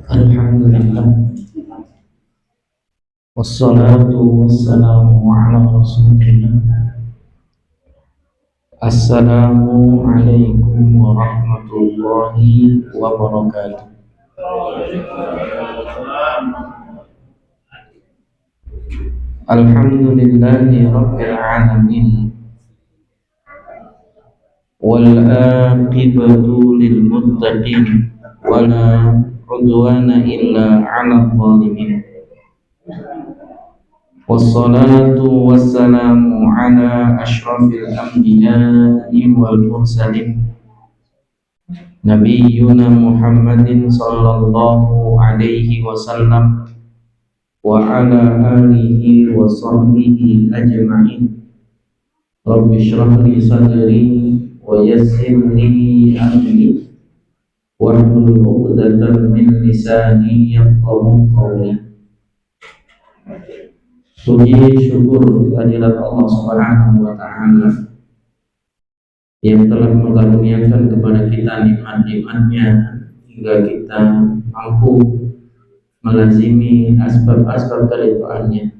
Alhamdulillah, wassalatu wassalamu ala rasulillah. Assalamualaikum warahmatullahi wabarakatuh. Alhamdulillahi rabbil alamin, wal aqibatu lil muttaqin, wala udwana illa 'alal zalimin. Wassalatu wassalamu ala asyrafil anbiya'i wal mursalin, nabiyyuna Muhammadin sallallahu alaihi wasallam wa ala alihi wa sahbihi ajma'in. Rabbi shrah li sadri wa yassir li amri wahlul 'uqdatam min lisani yafqahu qawli. Puji syukur kehadirat Allah Subhanahu wa taala yang telah mengaruniakan kepada kita nikmat-nikmatnya hingga kita mampu melazimi asbab-asbab keridhaannya.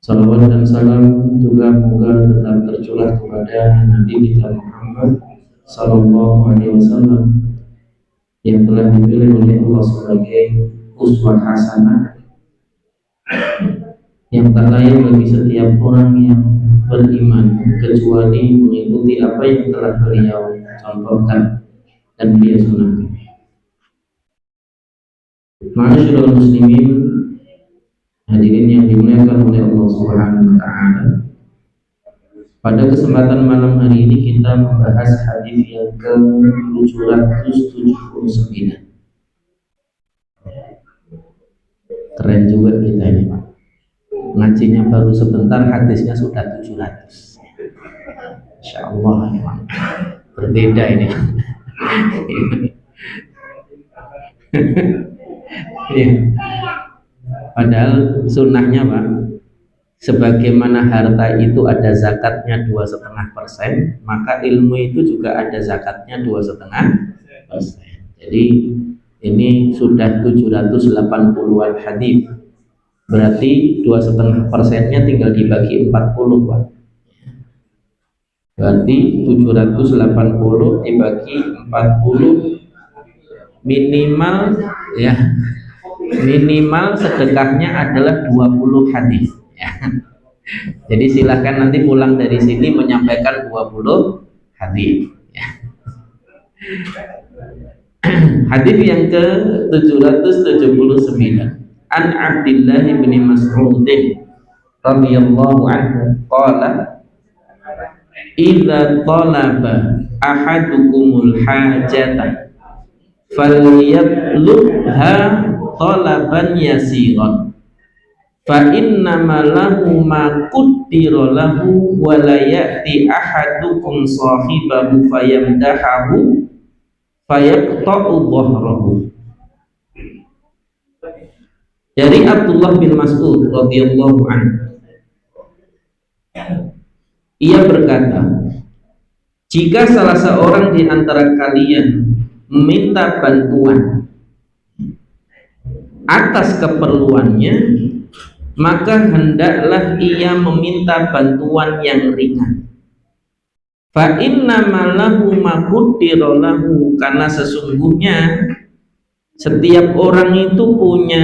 Salawat dan salam juga moga tetap tercurah kepada Nabi kita Muhammad sallallahu alaihi wasallam yang telah dipilih oleh Allah sebagai uswah hasanah yang tak layak bagi setiap orang yang beriman kecuali mengikuti apa yang telah beliau contohkan dan beliau sunnahkan. Ma'asyiral muslimin, hadirin yang dimuliakan oleh Allah Subhanahu wa taala. Pada kesempatan malam hari ini kita membahas hadis yang ke-779. Keren juga kita ini, Pak. Ngajinya baru sebentar, hadisnya sudah 700. Insya Allah memang berbeda ini. Ya. Padahal sunnahnya, Pak, sebagaimana harta itu ada zakatnya 2,5%, maka ilmu itu juga ada zakatnya 2,5%. Jadi ini sudah 780-an hadis. Berarti 2,5%-nya tinggal dibagi 40, Pak. Berarti 780 dibagi 40 minimal, ya, minimal sedekahnya adalah 20 hadis, ya. Jadi silahkan nanti pulang dari sini menyampaikan 20 hadis, ya. Hadis yang ke-779, an Abdullah bin Mas'ud radhiyallahu anhu qala idza talaba ahadukumul hajata falyatlubha talaban yasiran fa innama lahu ma qaddara lahu wa la ya'ti ahadukum sahibahu fayamdahu fayaqta'u dhahrahu. Dari Abdullah bin Mas'ud radhiyallahu anhu, ia berkata, jika salah seorang di antara kalian meminta bantuan atas keperluannya, maka hendaklah ia meminta bantuan yang ringan. Fa inna malahu ma qaddara lahu, karena sesungguhnya setiap orang itu punya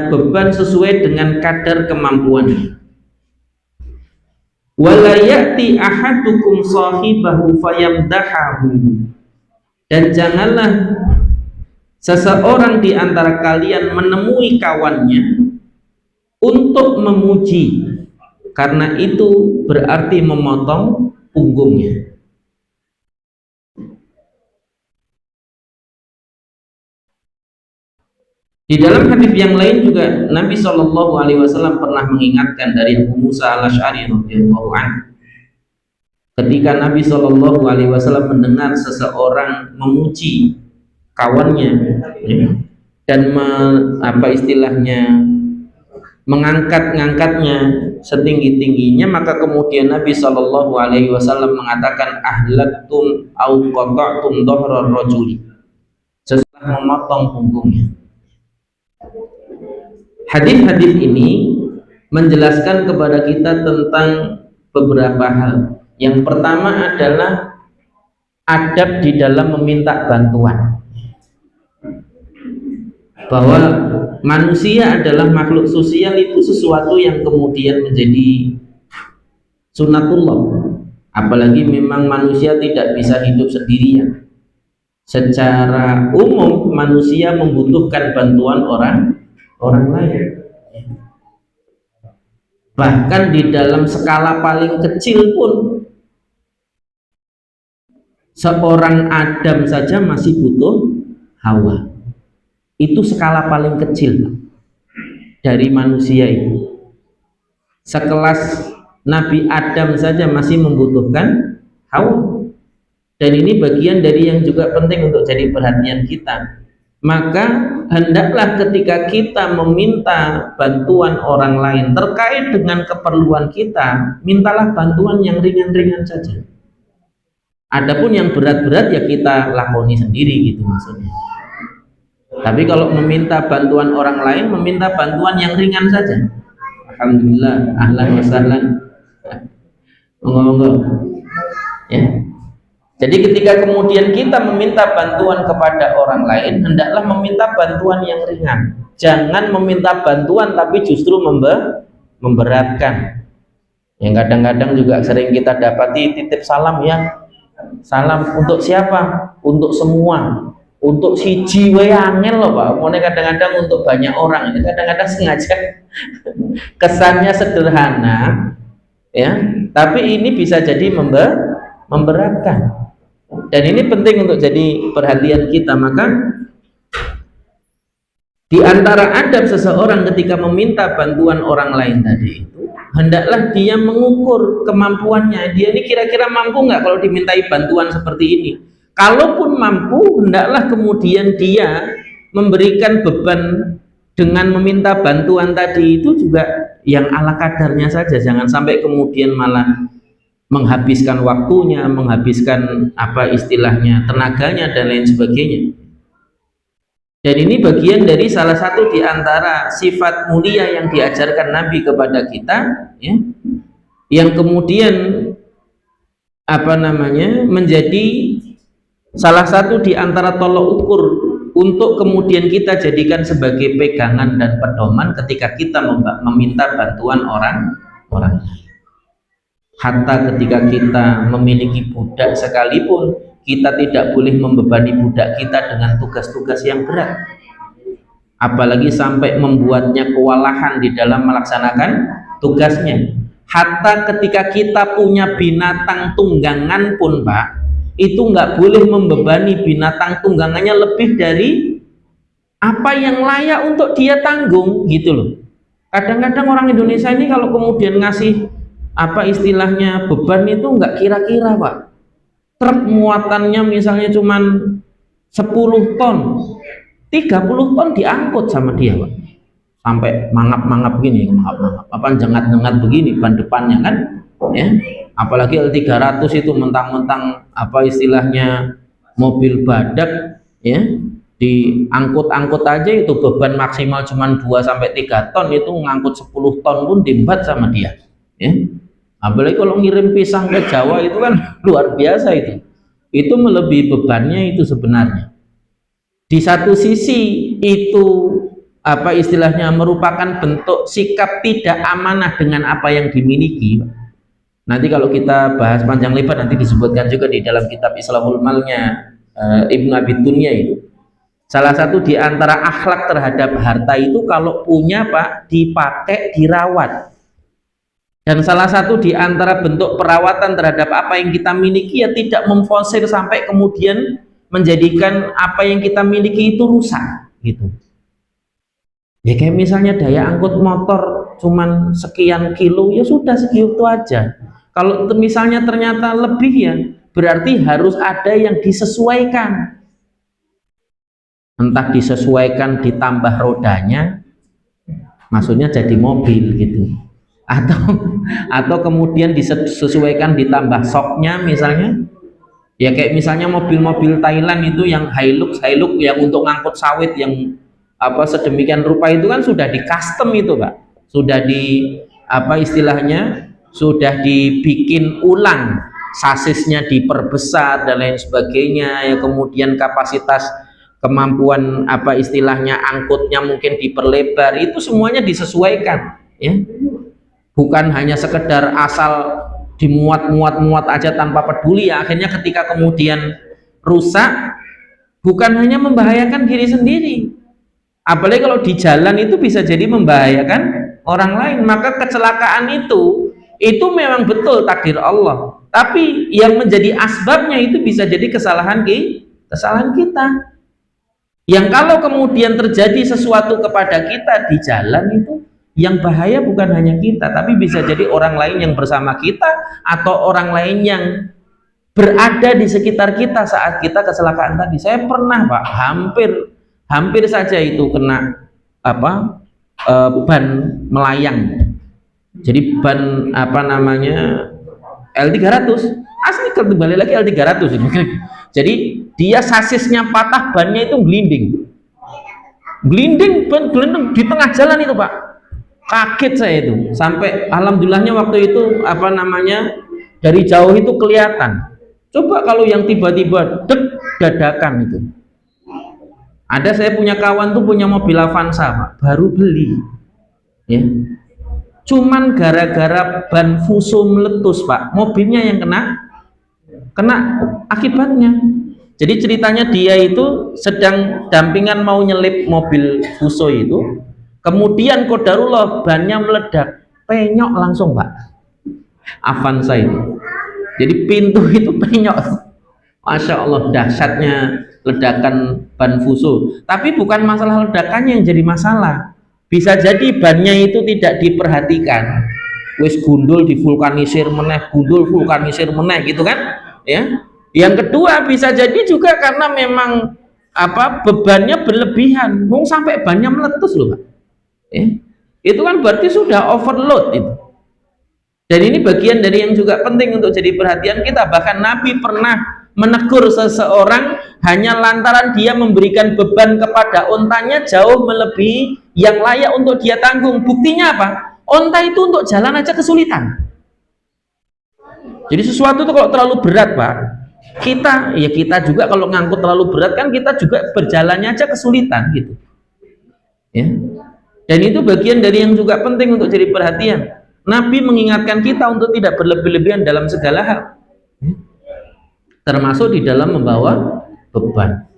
beban sesuai dengan kadar kemampuannya. Wala ya'ti ahadukum sahibahu fayamdahahu, dan janganlah seseorang di antara kalian menemui kawannya untuk memuji, karena itu berarti memotong punggungnya. Di dalam hadis yang lain juga Nabi Shallallahu Alaihi Wasallam pernah mengingatkan dari Abu Musa al-Asy'ari radhiyallahu anhu, ketika Nabi Shallallahu Alaihi Wasallam mendengar seseorang memuji kawannya, ya, dan mengangkatnya setinggi-tingginya, maka kemudian Nabi Shallallahu Alaihi Wasallam mengatakan ahlaktum au qata'tum dhahrar rajuli, setelah memotong punggungnya. Hadis-hadis ini menjelaskan kepada kita tentang beberapa hal. Yang pertama adalah adab di dalam meminta bantuan, bahwa manusia adalah makhluk sosial, itu sesuatu yang kemudian menjadi sunatullah. Apalagi memang manusia tidak bisa hidup sendirian. Secara umum manusia membutuhkan bantuan orang lain. Bahkan di dalam skala paling kecil pun, seorang Adam saja masih butuh Hawa. Itu skala paling kecil dari manusia itu. Sekelas Nabi Adam saja masih membutuhkan Hawa. Dan ini bagian dari yang juga penting untuk jadi perhatian kita. Maka hendaklah ketika kita meminta bantuan orang lain terkait dengan keperluan kita, mintalah bantuan yang ringan-ringan saja. Adapun yang berat-berat ya kita lakoni sendiri, gitu maksudnya. Tapi kalau meminta bantuan orang lain, meminta bantuan yang ringan saja. Alhamdulillah, ahlan wa sahlan. Monggo-monggo. Ya. Jadi ketika kemudian kita meminta bantuan kepada orang lain, hendaklah meminta bantuan yang ringan. Jangan meminta bantuan tapi justru memberatkan. Yang kadang-kadang juga sering kita dapati titip salam ya. Salam untuk siapa? Untuk semua. Untuk siji wae angel loh Pak. Pokoknya kadang-kadang untuk banyak orang. Ini kadang-kadang sengaja kesannya sederhana ya, tapi ini bisa jadi memberatkan. Dan ini penting untuk jadi perhatian kita. Maka di antara adab seseorang ketika meminta bantuan orang lain tadi itu, hendaklah dia mengukur kemampuannya. Dia ini kira-kira mampu nggak kalau dimintai bantuan seperti ini. Kalaupun mampu, hendaklah kemudian dia memberikan beban dengan meminta bantuan tadi itu juga yang ala kadarnya saja. Jangan sampai kemudian malah menghabiskan waktunya, menghabiskan apa istilahnya tenaganya dan lain sebagainya. Dan ini bagian dari salah satu di antara sifat mulia yang diajarkan Nabi kepada kita, ya, yang kemudian apa namanya menjadi salah satu di antara tolok ukur untuk kemudian kita jadikan sebagai pegangan dan pedoman ketika kita meminta bantuan orang lain. Hatta ketika kita memiliki budak sekalipun, kita tidak boleh membebani budak kita dengan tugas-tugas yang berat, apalagi sampai membuatnya kewalahan di dalam melaksanakan tugasnya. Hatta ketika kita punya binatang tunggangan pun Pak, itu nggak boleh membebani binatang tunggangannya lebih dari apa yang layak untuk dia tanggung, gitu loh. Kadang-kadang orang Indonesia ini kalau kemudian ngasih apa istilahnya beban itu nggak kira-kira Pak. Truk muatannya misalnya cuman 10 ton, 30 ton diangkut sama dia Pak, sampai mangap-mangap gini, mangap-mangap apa jengat-jengat begini ban depannya kan ya. Apalagi L300 itu mentang-mentang apa istilahnya mobil badak ya, diangkut-angkut aja itu beban maksimal cuman 2-3 ton, itu ngangkut 10 ton pun diembat sama dia ya. Apalagi kalau ngirim pisang ke Jawa itu kan luar biasa itu melebihi bebannya itu sebenarnya. Di satu sisi itu apa istilahnya merupakan bentuk sikap tidak amanah dengan apa yang dimiliki. Nanti kalau kita bahas panjang lebar nanti disebutkan juga di dalam kitab Islahul Malnya Ibnu Abi Dunya itu. Salah satu di antara akhlak terhadap harta itu kalau punya Pak dipakai, dirawat. Dan salah satu di antara bentuk perawatan terhadap apa yang kita miliki ya tidak memforsir sampai kemudian menjadikan apa yang kita miliki itu rusak gitu. Ya kayak misalnya daya angkut motor cuman sekian kilo, ya sudah segitu aja. Kalau misalnya ternyata lebih ya berarti harus ada yang disesuaikan. Entah disesuaikan ditambah rodanya, maksudnya jadi mobil gitu. atau atau kemudian disesuaikan ditambah soknya misalnya. Ya kayak misalnya mobil-mobil Thailand itu yang Hilux yang untuk ngangkut sawit yang apa sedemikian rupa itu kan sudah di custom itu Pak, sudah di apa istilahnya sudah dibikin ulang, sasisnya diperbesar dan lain sebagainya ya, kemudian kapasitas kemampuan apa istilahnya angkutnya mungkin diperlebar, itu semuanya disesuaikan ya, bukan hanya sekedar asal dimuat-muat aja tanpa peduli ya, akhirnya ketika kemudian rusak bukan hanya membahayakan diri sendiri, apalagi kalau di jalan itu bisa jadi membahayakan orang lain. Maka kecelakaan itu memang betul takdir Allah, tapi yang menjadi asbabnya itu bisa jadi kesalahan kita, yang kalau kemudian terjadi sesuatu kepada kita di jalan itu yang bahaya bukan hanya kita, tapi bisa jadi orang lain yang bersama kita atau orang lain yang berada di sekitar kita saat kita kecelakaan tadi. Saya pernah Pak, hampir saja itu kena apa ban melayang. Jadi ban apa namanya L300, asli kembali lagi L300 ini. Jadi dia sasisnya patah, bannya itu gelinding di tengah jalan itu Pak. Kaget saya itu, sampai alhamdulillahnya waktu itu apa namanya dari jauh itu kelihatan. Coba kalau yang tiba-tiba dadakan itu. Ada saya punya kawan tuh punya mobil Avanza Pak, baru beli ya, cuman gara-gara ban fuso meletus Pak, mobilnya yang kena akibatnya. Jadi ceritanya dia itu sedang dampingan mau nyelip mobil fuso itu, kemudian qadarullah bannya meledak, penyok langsung Pak, Avanza itu. Jadi pintu itu penyok. Masya Allah, dahsyatnya ledakan ban fuso. Tapi bukan masalah ledakannya yang jadi masalah, bisa jadi bannya itu tidak diperhatikan, wis gundul divulkanisir meneh, gitu kan ya. Yang kedua bisa jadi juga karena memang apa bebannya berlebihan, mau sampai bannya meletus loh Pak. Itu kan berarti sudah overload itu. Dan ini bagian dari yang juga penting untuk jadi perhatian kita. Bahkan Nabi pernah menegur seseorang hanya lantaran dia memberikan beban kepada ontanya jauh melebihi yang layak untuk dia tanggung. Buktinya apa? Onta itu untuk jalan aja kesulitan. Jadi sesuatu itu kalau terlalu berat Pak, kita juga kalau ngangkut terlalu berat kan kita juga berjalannya aja kesulitan gitu ya. Dan itu bagian dari yang juga penting untuk jadi perhatian. Nabi mengingatkan kita untuk tidak berlebih-lebihan dalam segala hal, termasuk di dalam membawa beban.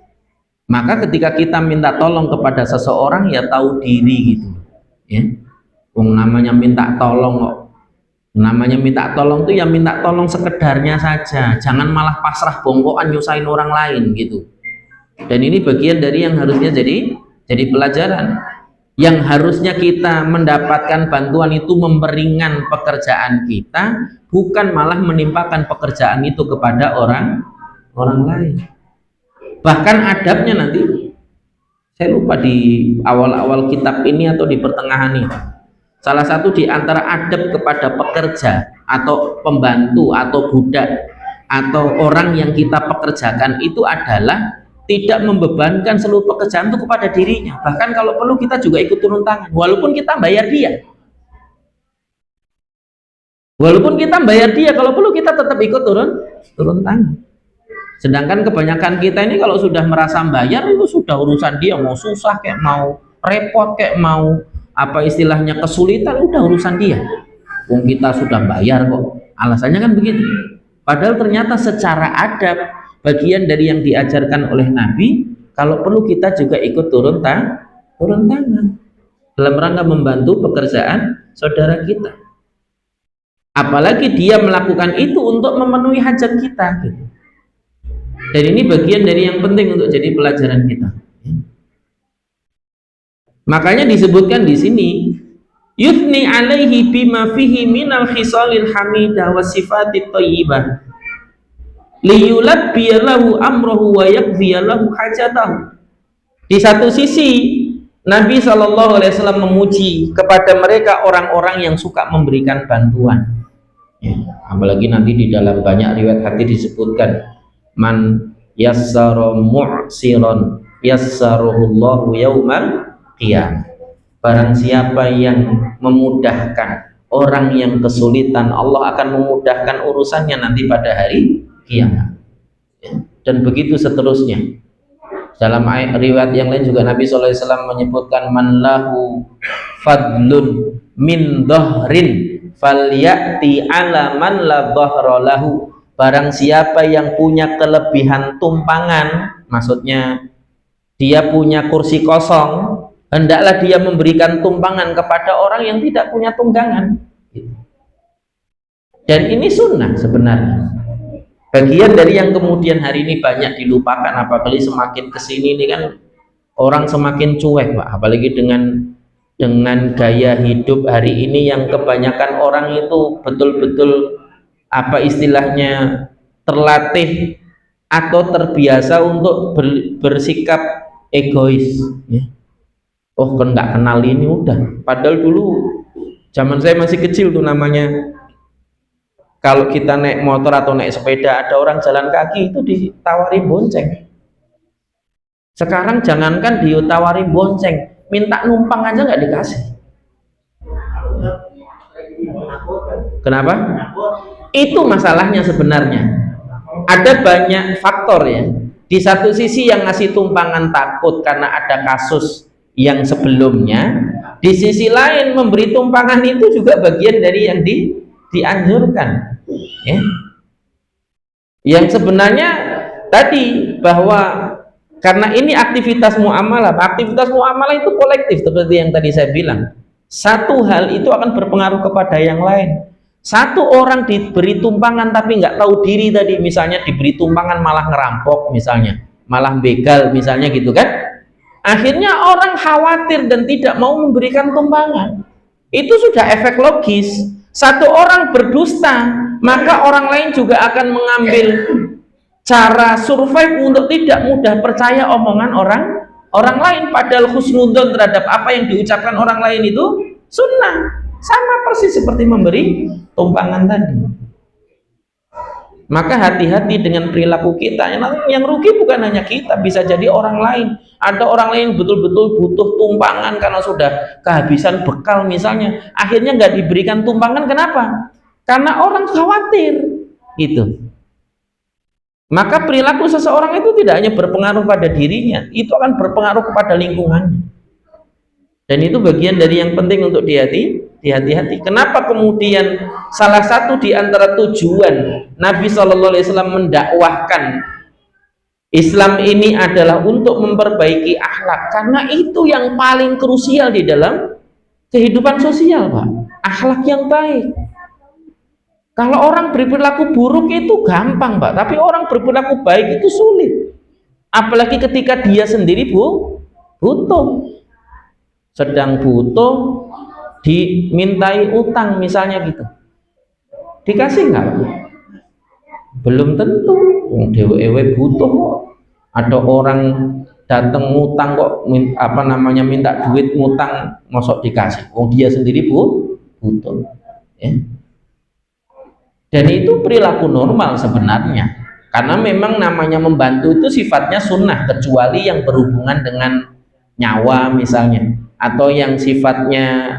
Maka ketika kita minta tolong kepada seseorang ya tahu diri gitu ya. Namanya minta tolong kok, namanya minta tolong tuh ya minta tolong sekedarnya saja, jangan malah pasrah bongkoan nyusahin orang lain gitu. Dan ini bagian dari yang harusnya jadi pelajaran. Yang harusnya kita mendapatkan bantuan itu memperingan pekerjaan kita, bukan malah menimpakan pekerjaan itu kepada orang lain. Bahkan adabnya nanti, saya lupa di awal-awal kitab ini atau di pertengahan ini, salah satu di antara adab kepada pekerja atau pembantu atau budak atau orang yang kita pekerjakan itu adalah tidak membebankan seluruh pekerjaan itu kepada dirinya. Bahkan kalau perlu kita juga ikut turun tangan, walaupun kita bayar dia. Kalau perlu kita tetap ikut turun tangan. Sedangkan kebanyakan kita ini kalau sudah merasa bayar itu sudah urusan dia, mau susah kayak mau repot kayak mau apa istilahnya kesulitan, udah urusan dia. Wong kita sudah bayar kok. Alasannya kan begitu. Padahal ternyata secara adab bagian dari yang diajarkan oleh Nabi, kalau perlu kita juga ikut turun tangan dalam rangka membantu pekerjaan saudara kita. Apalagi dia melakukan itu untuk memenuhi hajat kita gitu. Dan ini bagian dari yang penting untuk jadi pelajaran kita. Makanya disebutkan di sini, yuthni alaihi bima fihi minal khisalil hamidah wa sifatit thayyibah liyulabbiya lahu amrahu wa yakdhiya lahu hajatahu. Di satu sisi Nabi SAW memuji kepada mereka orang-orang yang suka memberikan bantuan. Ya, apalagi nanti di dalam banyak riwayat hadis disebutkan, man yassara mu'siron yassarahullahu yaumal qiyamah. Barang siapa yang memudahkan orang yang kesulitan, Allah akan memudahkan urusannya nanti pada hari kiamat. Ya, dan begitu seterusnya. Dalam riwayat yang lain juga Nabi SAW menyebutkan, man lahu fadlun min dhahrin falyati ala man la dhahra lahu. Barang siapa yang punya kelebihan tumpangan, maksudnya dia punya kursi kosong, hendaklah dia memberikan tumpangan kepada orang yang tidak punya tunggangan. Dan ini sunnah sebenarnya. Bagian dari yang kemudian hari ini banyak dilupakan, apalagi semakin kesini ini kan orang semakin cuek, Pak. Apalagi dengan gaya hidup hari ini yang kebanyakan orang itu betul-betul apa istilahnya terlatih atau terbiasa untuk bersikap egois. Ya. Oh kan nggak kenal ini udah. Padahal dulu zaman saya masih kecil tuh namanya. Kalau kita naik motor atau naik sepeda, ada orang jalan kaki itu ditawari bonceng. Sekarang jangankan ditawari bonceng, minta numpang aja nggak dikasih. Kenapa? Itu masalahnya sebenarnya. Ada banyak faktor ya. Di satu sisi yang ngasih tumpangan takut karena ada kasus yang sebelumnya. Di sisi lain memberi tumpangan itu juga bagian dari yang dianjurkan. Ya. Yang sebenarnya tadi bahwa karena ini aktivitas muamalah itu kolektif seperti yang tadi saya bilang. Satu hal itu akan berpengaruh kepada yang lain. Satu orang diberi tumpangan tapi nggak tahu diri tadi, misalnya diberi tumpangan malah ngerampok misalnya, malah begal misalnya gitu kan. Akhirnya orang khawatir dan tidak mau memberikan tumpangan. Itu sudah efek logis. Satu orang berdusta, maka orang lain juga akan mengambil cara survive untuk tidak mudah percaya omongan orang lain, padahal husnudzon terhadap apa yang diucapkan orang lain itu sunnah. Sama persis seperti memberi tumpangan tadi. Maka hati-hati dengan perilaku kita. Yang rugi bukan hanya kita, bisa jadi orang lain. Ada orang lain betul-betul butuh tumpangan karena sudah kehabisan bekal misalnya. Akhirnya nggak diberikan tumpangan, kenapa? Karena orang khawatir. Itu. Maka perilaku seseorang itu tidak hanya berpengaruh pada dirinya, itu akan berpengaruh kepada lingkungannya. Dan itu bagian dari yang penting untuk hati-hati. Kenapa kemudian salah satu di antara tujuan Nabi SAW mendakwahkan Islam ini adalah untuk memperbaiki akhlak, karena itu yang paling krusial di dalam kehidupan sosial, Pak. Akhlak yang baik. Kalau orang berperilaku buruk itu gampang, Pak, tapi orang berperilaku baik itu sulit. Apalagi ketika dia sendiri butuh. Sedang butuh dimintai utang misalnya gitu, dikasih nggak? Belum tentu. Dewe butuh kok. Ada orang datang ngutang kok minta duit ngutang, mosok dikasih. Dia sendiri butuh. Ya. Dan itu perilaku normal sebenarnya, karena memang namanya membantu itu sifatnya sunnah, kecuali yang berhubungan dengan nyawa misalnya, atau yang sifatnya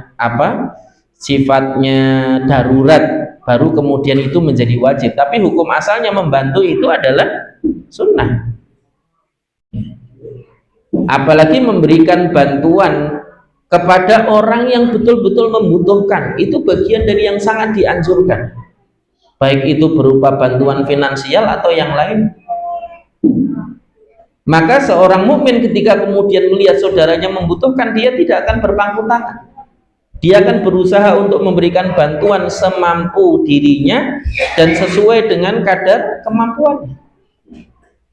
darurat, baru kemudian itu menjadi wajib. Tapi hukum asalnya membantu itu adalah sunnah. Apalagi memberikan bantuan kepada orang yang betul-betul membutuhkan, itu bagian dari yang sangat dianjurkan, baik itu berupa bantuan finansial atau yang lain. Maka seorang mukmin ketika kemudian melihat saudaranya membutuhkan, dia tidak akan berpangku tangan. Dia akan berusaha untuk memberikan bantuan semampu dirinya dan sesuai dengan kadar kemampuannya.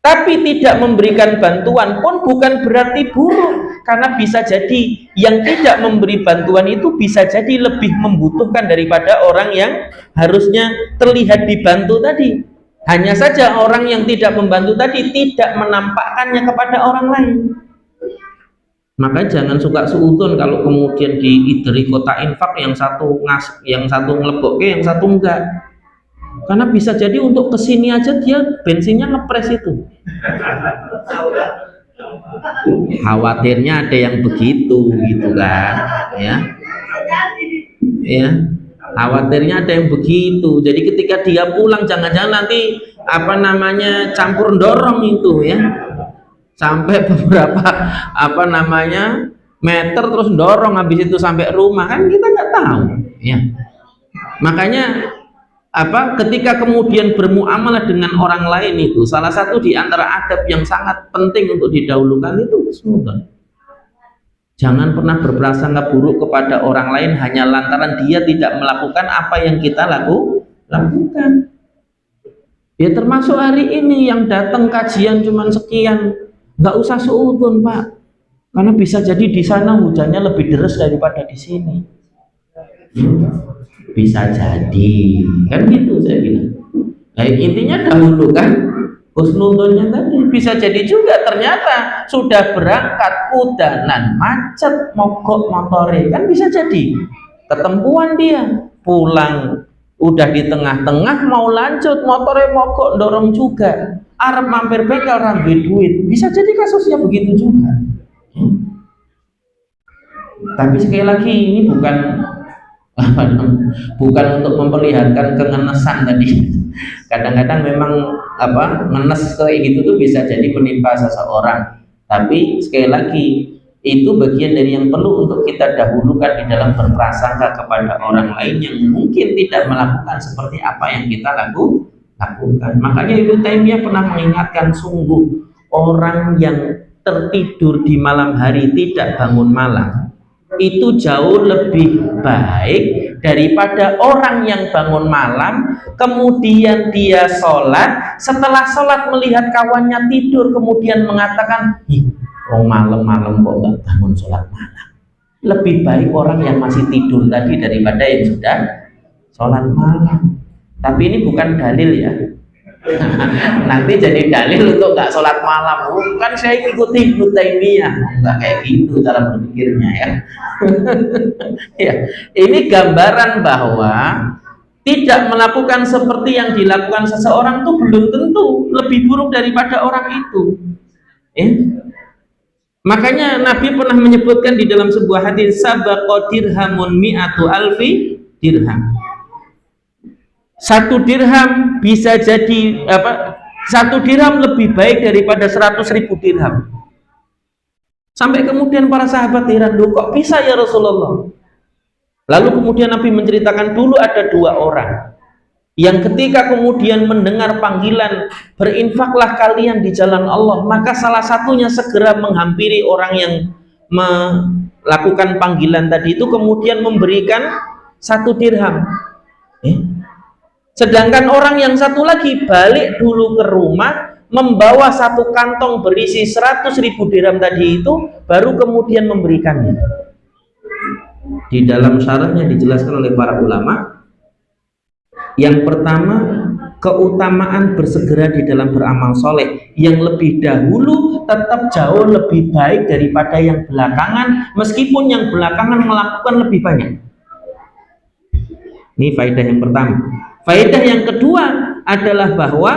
Tapi tidak memberikan bantuan pun bukan berarti buruk, karena bisa jadi yang tidak memberi bantuan itu bisa jadi lebih membutuhkan daripada orang yang harusnya terlihat dibantu tadi. Hanya saja orang yang tidak membantu tadi tidak menampakkannya kepada orang lain. Maka jangan suka suudon kalau kemudian diideri kota infak, yang satu yang satu ngelebokke, yang satu enggak. Karena bisa jadi untuk kesini aja dia bensinnya ngepres itu. Khawatirnya ada yang begitu gitu kan, ya. Ya. Khawatirnya ada yang begitu. Jadi ketika dia pulang jangan-jangan nanti campur dorong itu ya. Sampai beberapa meter terus dorong, habis itu sampai rumah, kan kita nggak tahu ya. Makanya ketika kemudian bermuamalah dengan orang lain itu salah satu di antara adab yang sangat penting untuk didahulukan itu husnudzon. Jangan pernah berprasangka buruk kepada orang lain hanya lantaran dia tidak melakukan apa yang kita lakukan. Ya termasuk hari ini yang datang kajian cuman sekian, nggak usah suudzon Pak, karena bisa jadi di sana hujannya lebih deras daripada di sini. Bisa jadi, kan gitu saya bilang. Nah, intinya dahulukan husnudzonnya tadi. Bisa jadi juga ternyata sudah berangkat kudanan macet mogok motore, kan bisa jadi ketempuan dia pulang udah di tengah-tengah mau lanjut motore mogok dorong juga, arep mampir bengkel rambi duit, bisa jadi kasusnya begitu juga. Tapi sekali lagi ini bukan untuk memperlihatkan kengenesan tadi. Kadang-kadang memang ngenes kayak gitu tuh bisa jadi menimpa seseorang. Tapi sekali lagi itu bagian dari yang perlu untuk kita dahulukan di dalam berprasangka kepada orang lain yang mungkin tidak melakukan seperti apa yang kita lakukan. Makanya Ibnu Taimiyah pernah mengingatkan, sungguh orang yang tertidur di malam hari tidak bangun malam itu jauh lebih baik daripada orang yang bangun malam kemudian dia sholat, setelah sholat melihat kawannya tidur kemudian mengatakan, malam-malam kok nggak bangun sholat malam. Lebih baik orang yang masih tidur tadi daripada yang sudah sholat malam. Tapi ini bukan dalil ya. Nanti jadi dalil untuk nggak sholat malam. Kan saya ikuti Ibnu Taimiyah, nggak kayak gitu cara berpikirnya ya. Ya, ini gambaran bahwa tidak melakukan seperti yang dilakukan seseorang itu belum tentu lebih buruk daripada orang itu. Ya. Makanya Nabi pernah menyebutkan di dalam sebuah hadis, sabaqa dirhamun mi'atu alfi dirham. Satu dirham bisa jadi satu dirham lebih baik daripada 100.000 dirham. Sampai kemudian para sahabat heran, loh kok bisa ya Rasulullah? Lalu kemudian Nabi menceritakan, dulu ada dua orang yang ketika kemudian mendengar panggilan berinfaklah kalian di jalan Allah, maka salah satunya segera menghampiri orang yang melakukan panggilan tadi itu kemudian memberikan 1 dirham. Sedangkan orang yang satu lagi balik dulu ke rumah membawa 1 kantong berisi 100.000 dirham tadi itu, baru kemudian memberikannya. Di dalam syarahnya dijelaskan oleh para ulama, yang pertama keutamaan bersegera di dalam beramal soleh, yang lebih dahulu tetap jauh lebih baik daripada yang belakangan, meskipun yang belakangan melakukan lebih banyak. Ini faedah yang pertama. Faedah yang kedua adalah bahwa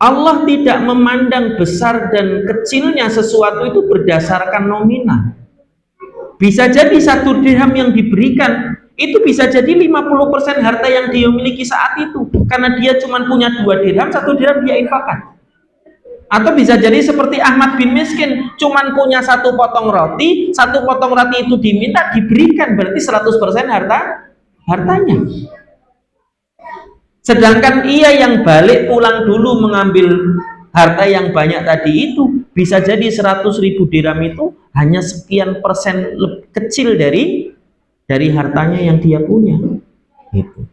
Allah tidak memandang besar dan kecilnya sesuatu itu berdasarkan nominal. Bisa jadi 1 dirham yang diberikan itu bisa jadi 50% harta yang dia miliki saat itu, karena dia cuma punya 2 dirham, 1 dirham dia infakkan. Atau bisa jadi seperti Ahmad bin Miskin, cuma punya 1 potong roti, 1 potong roti itu diminta diberikan, berarti 100% hartanya. Sedangkan ia yang balik pulang dulu mengambil harta yang banyak tadi itu, bisa jadi 100.000 dirham itu hanya sekian persen kecil dari hartanya yang dia punya. Gitu.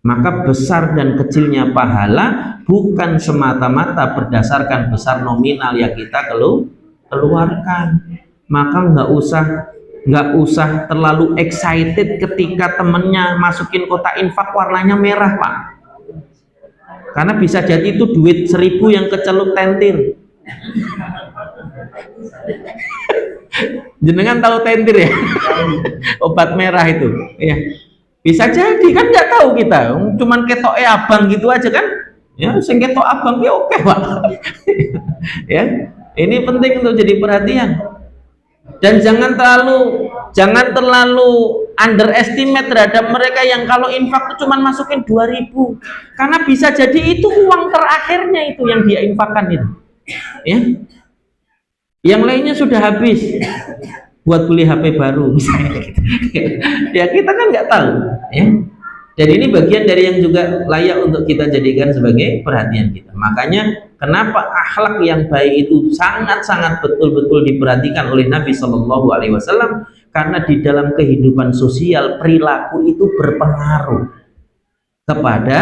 Maka besar dan kecilnya pahala bukan semata-mata berdasarkan besar nominal yang kita keluarkan. Maka nggak usah terlalu excited ketika temennya masukin kotak infak warnanya merah, Pak, karena bisa jadi itu duit 1.000 yang kecelup tentir. Jenengan tahu tentir ya? Obat merah itu, ya. Bisa jadi kan nggak tahu kita, cuman ketok abang gitu aja kan? Ya, sing ketok abang ya oke Pak. Ya, ini penting untuk jadi perhatian. Dan jangan terlalu underestimate terhadap mereka yang kalau infak itu cuma masukin 2.000, karena bisa jadi itu uang terakhirnya itu yang dia infakkan itu, ya. Yang lainnya sudah habis buat beli HP baru misalnya. Ya kita kan nggak tahu, ya. Dan ini bagian dari yang juga layak untuk kita jadikan sebagai perhatian kita. Makanya kenapa akhlak yang baik itu sangat-sangat betul-betul diperhatikan oleh Nabi Shallallahu Alaihi Wasallam, karena di dalam kehidupan sosial perilaku itu berpengaruh kepada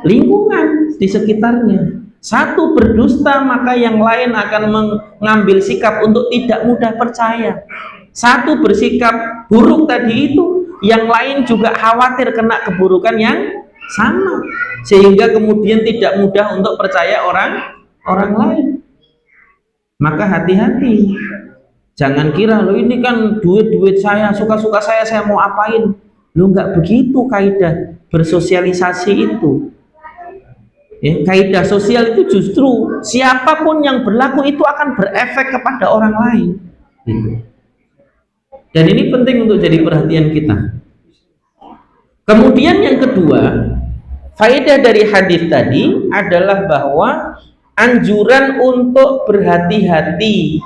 lingkungan di sekitarnya. Satu berdusta maka yang lain akan mengambil sikap untuk tidak mudah percaya. Satu bersikap buruk tadi itu, yang lain juga khawatir kena keburukan yang sama, sehingga kemudian tidak mudah untuk percaya orang lain. Maka hati-hati, jangan kira lo ini kan duit saya, suka-suka saya mau apain. Lo nggak begitu kaidah bersosialisasi itu. Ya, kaidah sosial itu justru siapapun yang berlaku itu akan berefek kepada orang lain. Gitu. Dan ini penting untuk jadi perhatian kita. Kemudian yang kedua, faedah dari hadis tadi adalah bahwa anjuran untuk berhati-hati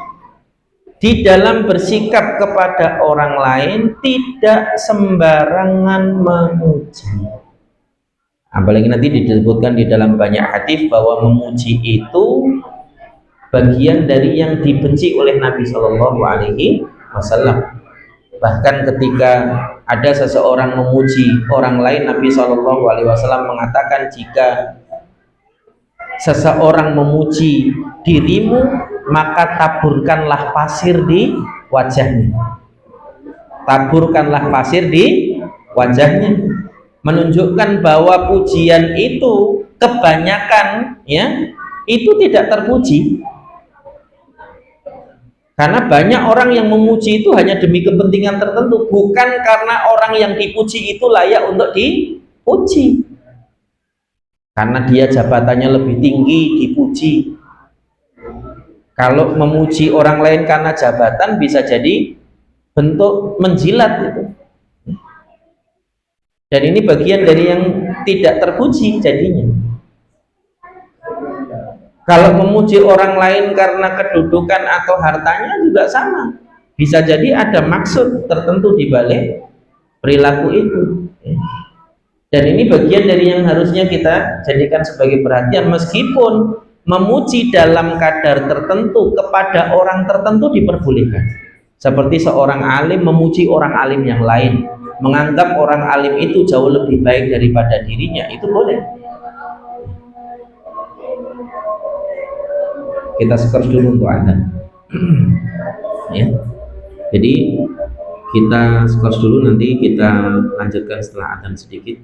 di dalam bersikap kepada orang lain, tidak sembarangan memuji. Apalagi nanti disebutkan di dalam banyak hadis bahwa memuji itu bagian dari yang dibenci oleh Nabi Shallallahu Alaihi Wasallam. Bahkan ketika ada seseorang memuji orang lain, Nabi Shallallahu Alaihi Wasallam mengatakan, jika seseorang memuji dirimu, maka taburkanlah pasir di wajahnya. Taburkanlah pasir di wajahnya, menunjukkan bahwa pujian itu kebanyakan, ya, itu tidak terpuji. Karena banyak orang yang memuji itu hanya demi kepentingan tertentu, bukan karena orang yang dipuji itu layak untuk dipuji. Karena dia jabatannya lebih tinggi, dipuji. Kalau memuji orang lain karena jabatan, bisa jadi bentuk menjilat itu. Dan ini bagian dari yang tidak terpuji jadinya. Kalau memuji orang lain karena kedudukan atau hartanya juga sama. Bisa jadi ada maksud tertentu di balik perilaku itu. Dan ini bagian dari yang harusnya kita jadikan sebagai perhatian, meskipun memuji dalam kadar tertentu kepada orang tertentu diperbolehkan. Seperti seorang alim memuji orang alim yang lain, menganggap orang alim itu jauh lebih baik daripada dirinya, itu boleh. Kita skor dulu untuk adzan. Ya. Jadi kita skor dulu, nanti kita lanjutkan setelah adzan sedikit.